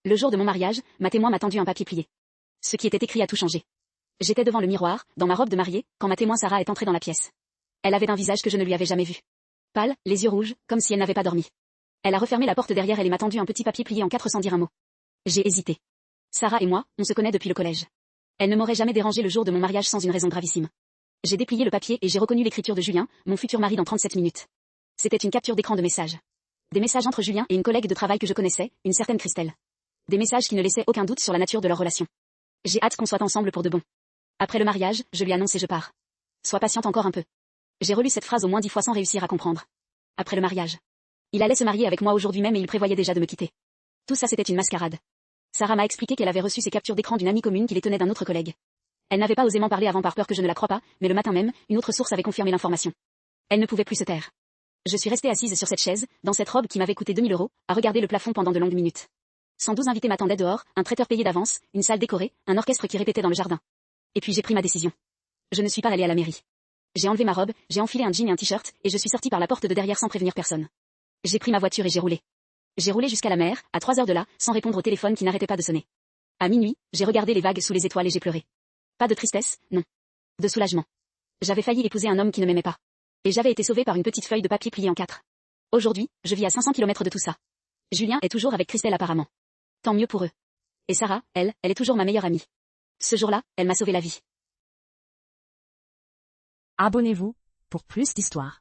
Le jour de mon mariage, ma témoin m'a tendu un papier plié. Ce qui était écrit a tout changé. J'étais devant le miroir, dans ma robe de mariée, quand ma témoin Sarah est entrée dans la pièce. Elle avait un visage que je ne lui avais jamais vu. Pâle, les yeux rouges, comme si elle n'avait pas dormi. Elle a refermé la porte derrière elle et m'a tendu un petit papier plié en 4 sans dire un mot. J'ai hésité. Sarah et moi, on se connaît depuis le collège. Elle ne m'aurait jamais dérangé le jour de mon mariage sans une raison gravissime. J'ai déplié le papier et j'ai reconnu l'écriture de Julien, mon futur mari dans 37 minutes. C'était une capture d'écran de messages. Des messages entre Julien et une collègue de travail que je connaissais, une certaine Christelle. Des messages qui ne laissaient aucun doute sur la nature de leur relation. J'ai hâte qu'on soit ensemble pour de bon. Après le mariage, je lui annonce et je pars. Sois patiente encore un peu. J'ai relu cette phrase au moins 10 fois sans réussir à comprendre. Après le mariage. Il allait se marier avec moi aujourd'hui même et il prévoyait déjà de me quitter. Tout ça c'était une mascarade. Sarah m'a expliqué qu'elle avait reçu ces captures d'écran d'une amie commune qui les tenait d'un autre collègue. Elle n'avait pas osé m'en parler avant par peur que je ne la croie pas, mais le matin même, une autre source avait confirmé l'information. Elle ne pouvait plus se taire. Je suis restée assise sur cette chaise, dans cette robe qui m'avait coûté 2000 €, à regarder le plafond pendant de longues minutes. 112 invités m'attendaient dehors, un traiteur payé d'avance, une salle décorée, un orchestre qui répétait dans le jardin. Et puis j'ai pris ma décision. Je ne suis pas allée à la mairie. J'ai enlevé ma robe, j'ai enfilé un jean et un t-shirt, et je suis sortie par la porte de derrière sans prévenir personne. J'ai pris ma voiture et j'ai roulé. J'ai roulé jusqu'à la mer, à 3 heures de là, sans répondre au téléphone qui n'arrêtait pas de sonner. À minuit, j'ai regardé les vagues sous les étoiles et j'ai pleuré. Pas de tristesse, non. De soulagement. J'avais failli épouser un homme qui ne m'aimait pas. Et j'avais été sauvée par une petite feuille de papier pliée en 4. Aujourd'hui, je vis à 500 km de tout ça. Julien est toujours avec Christelle apparemment. Tant mieux pour eux. Et Sarah, elle est toujours ma meilleure amie. Ce jour-là, elle m'a sauvé la vie. Abonnez-vous pour plus d'histoires.